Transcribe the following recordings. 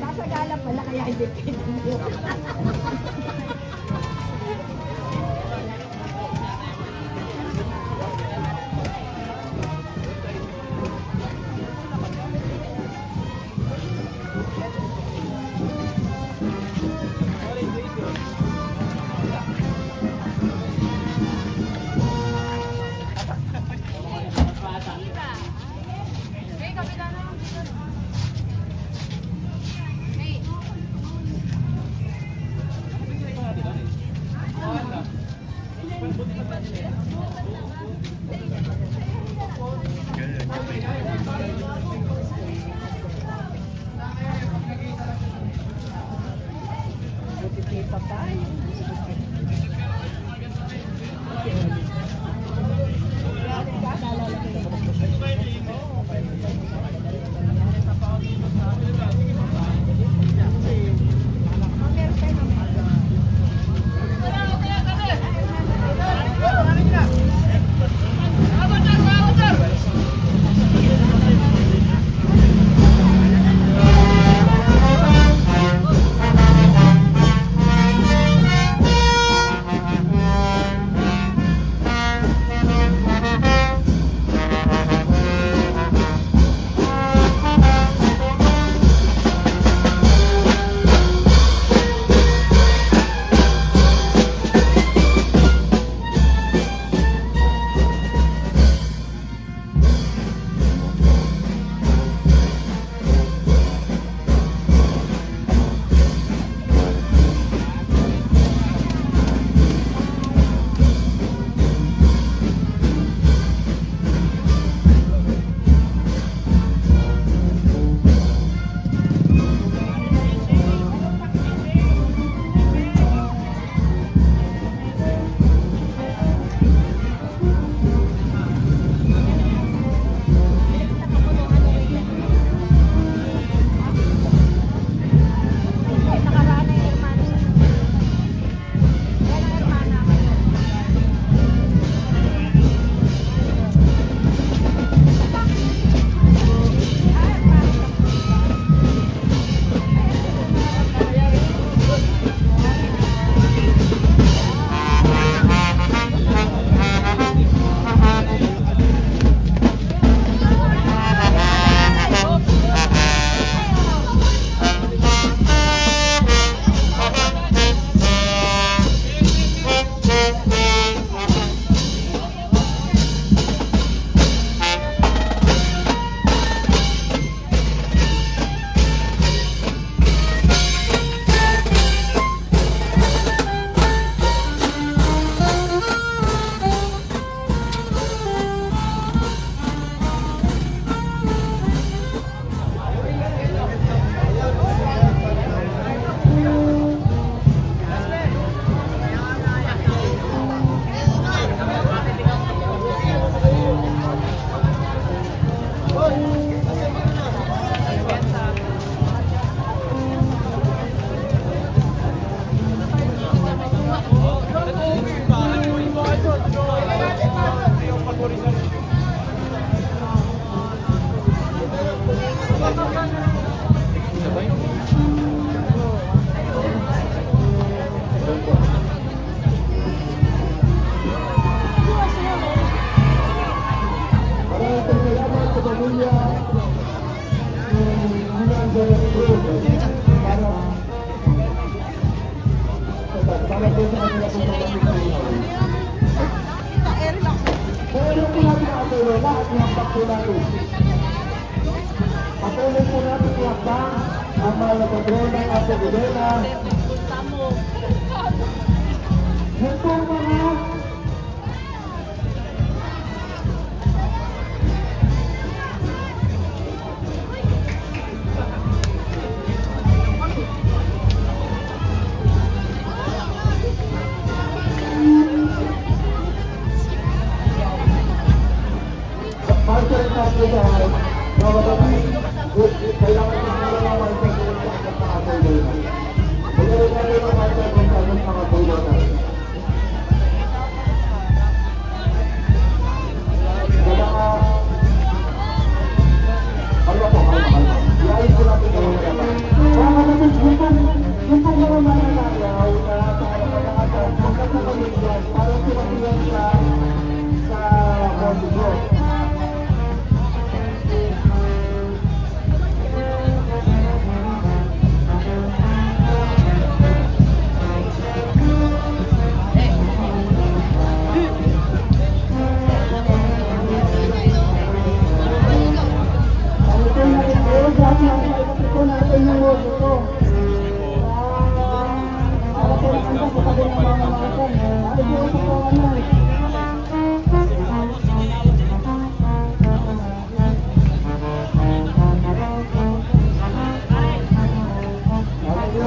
Nasa gala pala kaya hindi pinito. lahat ng bakto natin. Patuloy po natin iakbang ang mga nagkadrona at nagkadrona. Yung pong mga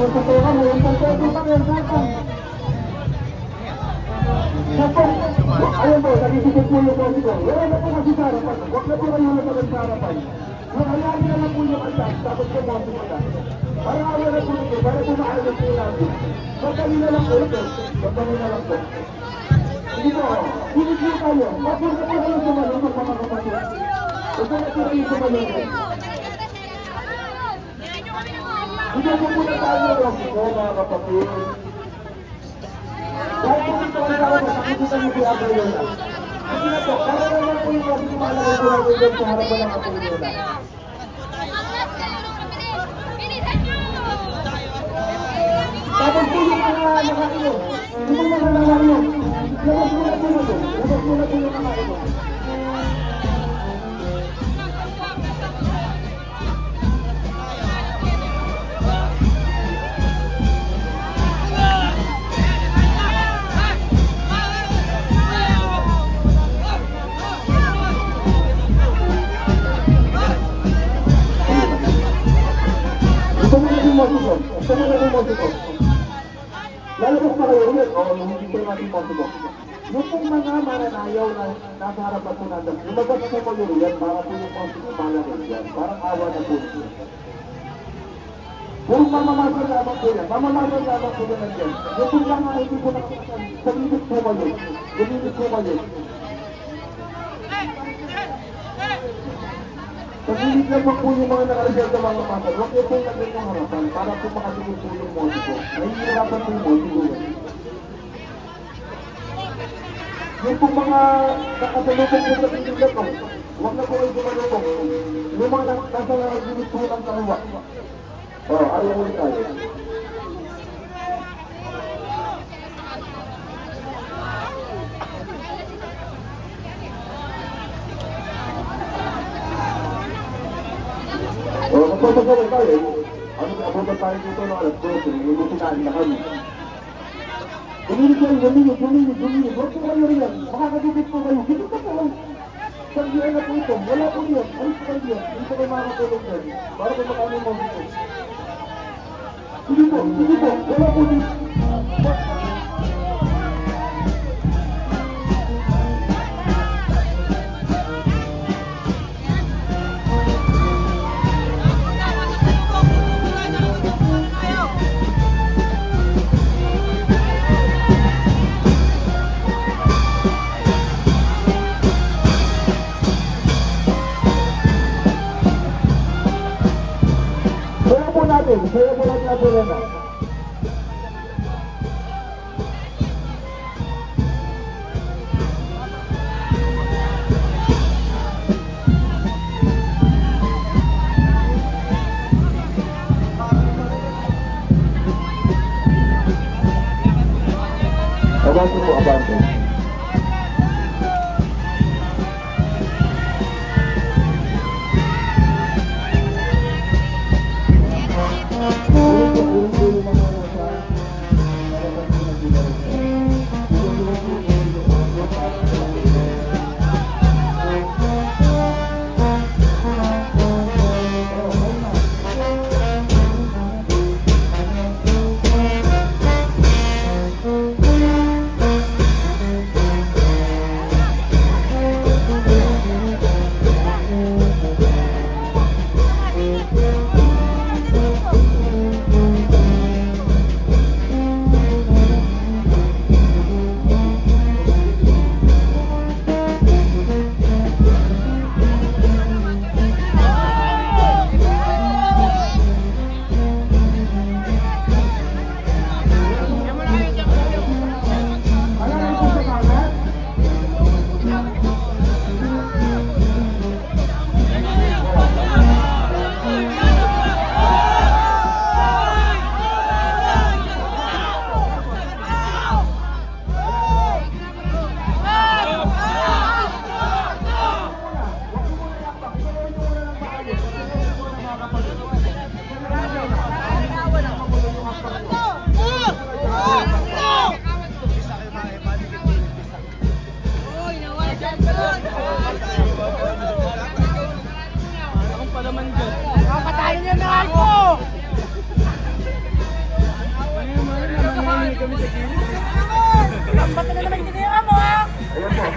Ang totoo ka mo, yung pagkakas pa rin, sakong. Sakong, ayun po, nagsisikip mo yung boss ko. Wala na po kasi sa harapan. Huwag na po kayo naman sa harapan. Hayaan na lang po yung antas, tapos po boss mo na. Para awa na po ito, para po makalas po natin. Pagkali na lang po ito, pagkali na lang po. Hindi po, hindi po kayo. Huwag na po kayo sumalong sa mga kapatid. Huwag na po kayo sumalong. Hindi po muna tayo lang po mga kapatid. Dahil po ito ang tawag na nakikita niyo si Abriola. Kasi na po, para naman po yung kasi kumalagay po natin dyan sa harapan ng Abriola. Tapos po yung mga nakainom. Yung mga nakainom. Labas mo na po na po. Labas mo na po yung nakainom. Ito mo na yung motibo. Ito mo na yung motibo. Lalabas na kayo ulit. O, yung hindi ko natin motibo. Yung pong mga mananayaw na nasa harapan po natin, lumabas na po kayo ulit para po yung motibo malaman yan. Parang awa na po siya. Yung mamamasal lamang po yan. Mamamasal lamang po yan nandiyan. Yung pong mga hindi po nakakasan, sabihin po kayo. Gumilit po kayo. Pag-ilig lang po yung mga nakareserve sa mga pasal, huwag yung pong naging ng harapan para po makasigil po yung motibo. Nahihirapan po yung motibo. Yung pong mga nakasalubong po sa pinigyan ko, huwag na po kayo gumalubong. Yung mga nasa nakasigil po ng kaliwa. O, ayaw ulit tayo. O, magpapagawin tayo. Abutan tayo dito ng alas 12. Lulutunan na kami. Gumilig kayo, gumilig. Huwag po kayo rin yan. Makakadubit po kayo. Hindi pa po. Sandiyan na po ito. Wala po yan. Alis po kayo yan. Hindi po kayo makakatulong yan. Para po makami mo dito. Hindi po. Wala po dito. Saya po lang na po yan na. Abante po, abante.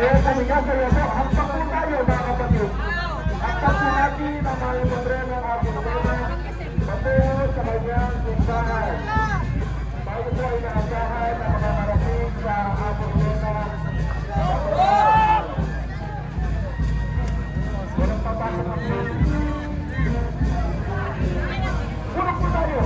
Kaya tumigas kayo po, hampak po tayo mga kapatid. Hampak po natin ang mga libre ng ating tema patungo sa kanyang simbahan. Bago po ay naasahan ang mga marating sa ating tema. Walang papasok ang po. Tulog po tayo.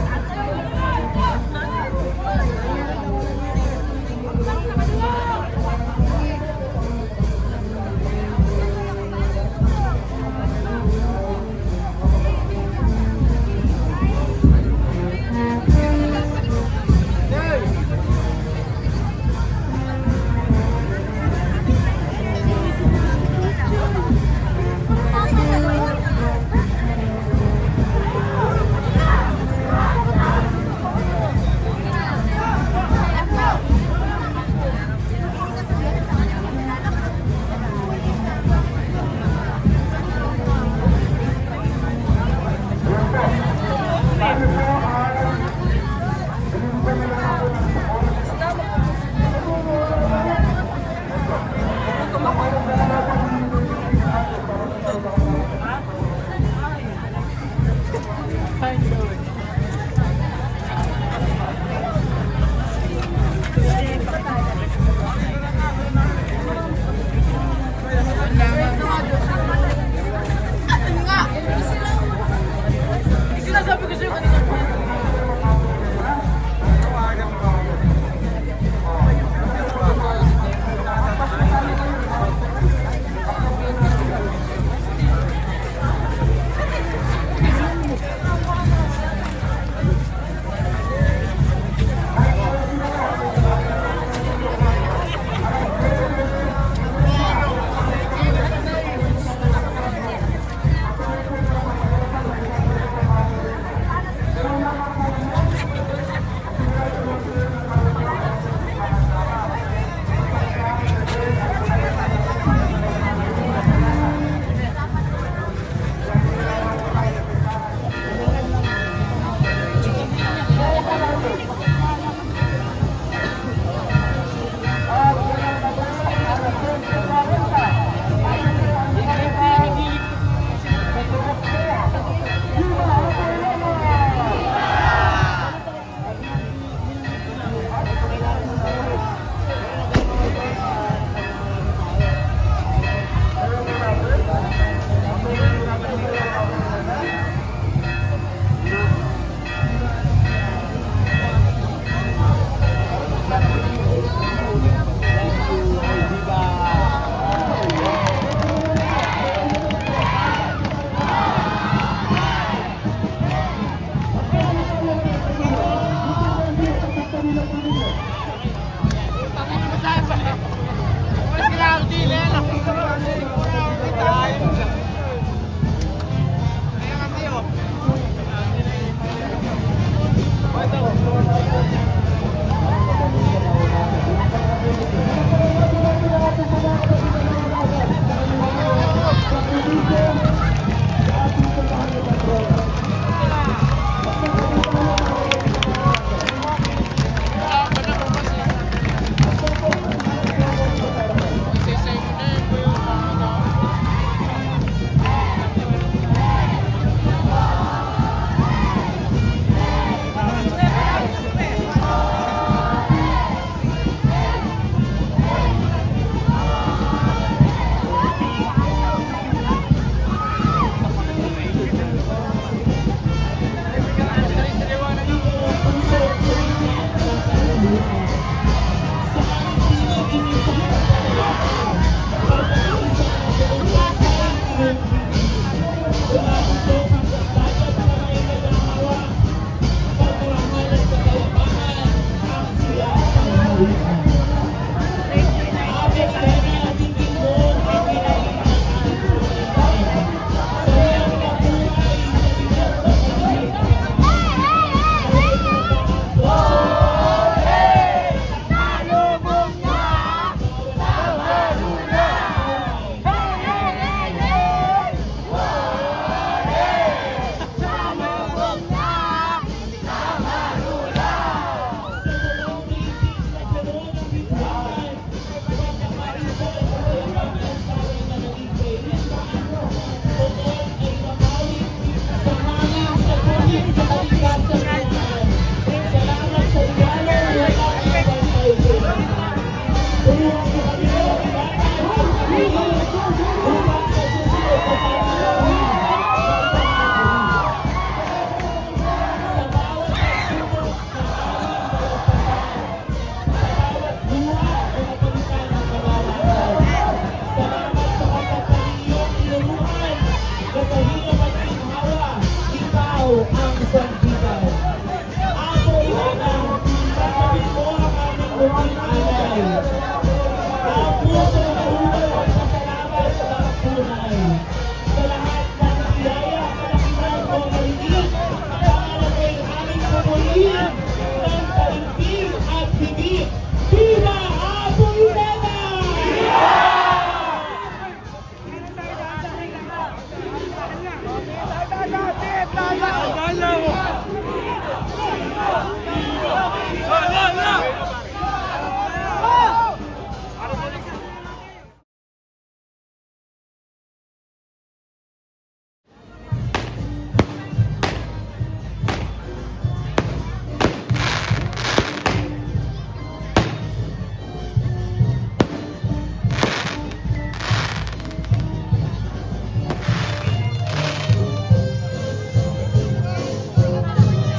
team ng Kalintin at Bibi, Viva Apo Ibeda!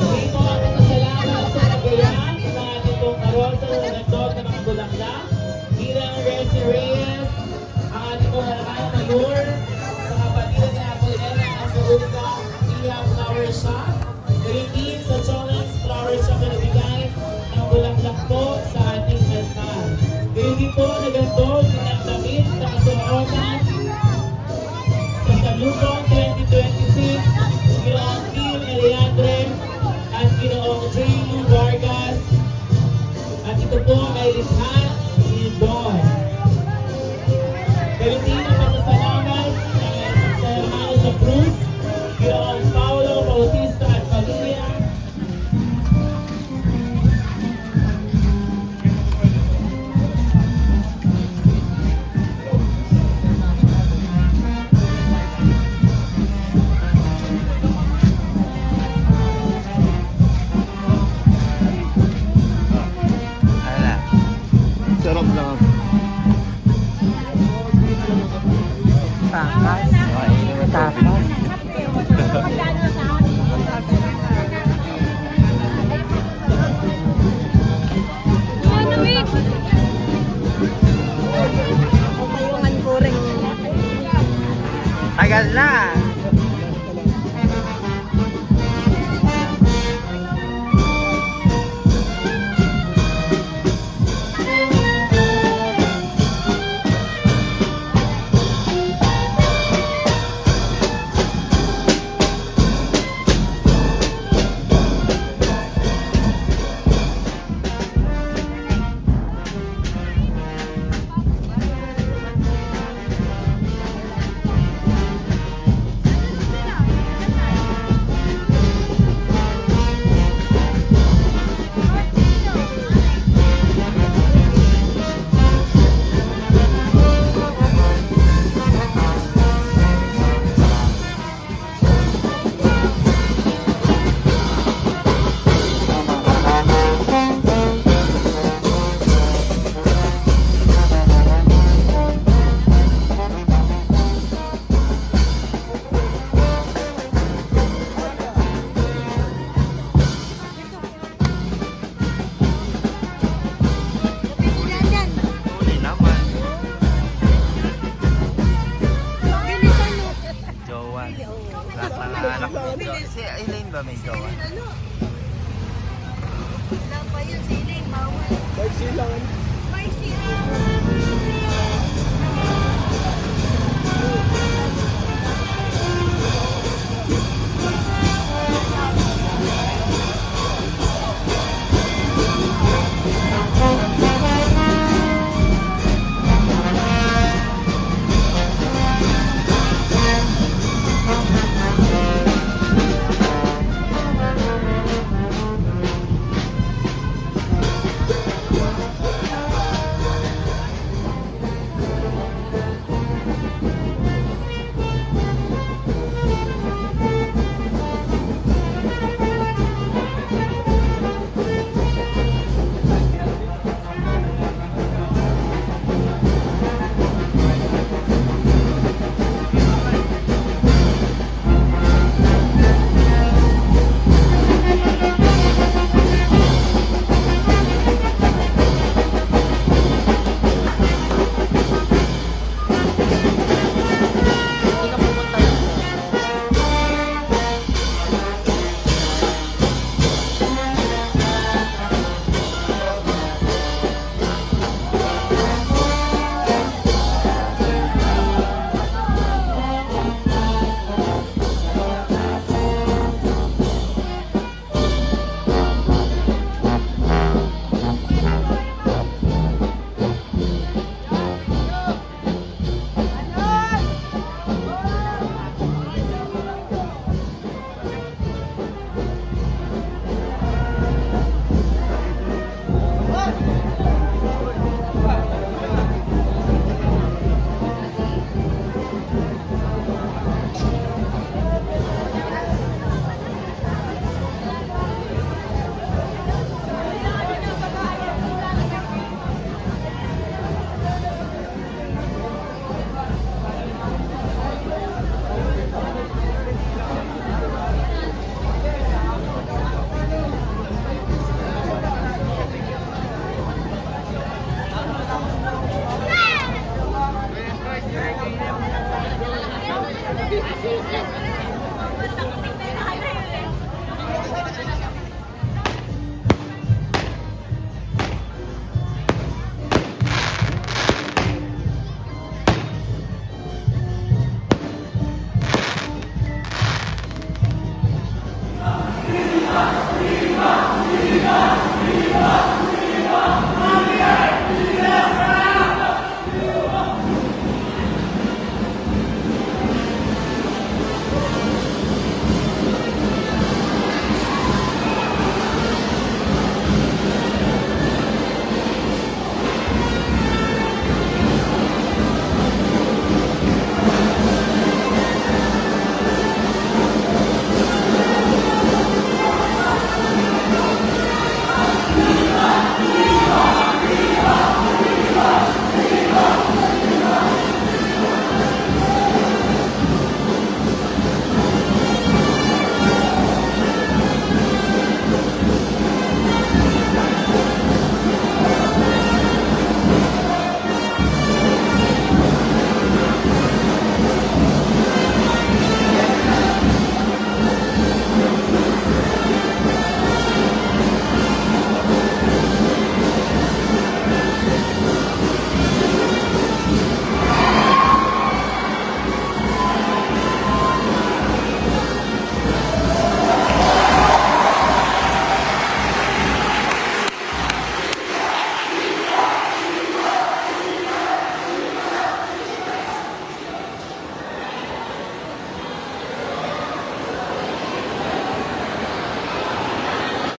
Dito ang pasasalamat sa nagayan ng ating pong karosa na nagdod ng mga bulaklak. Bilang Resi Reyes, ang ating pong halaman mayor, sa kapatiran ni Apolina at sa Unica Tia Flower Shop. Galing sa Cholens Flower Shop na nabigay ng bulaklak po sa ating altar. Galing po nagandog ng damit na kasuotan sa Salubong 2026, Ginoong Kim Eliandre at Ginoong J.U. Vargas. At ito po ay lithan ni Don. Galing ang pasasalamat sa hermano sa Cruz, Ginoong Paulo Bautista at pamilya. Sarap lang. Tapas. Tapas. Umayungan ko rin. Tagal na. Huli naman. Jowa. Lahat ng anak may jowa. Si Elaine ba may jowa? Wala pa yun, siling, bawal. Silang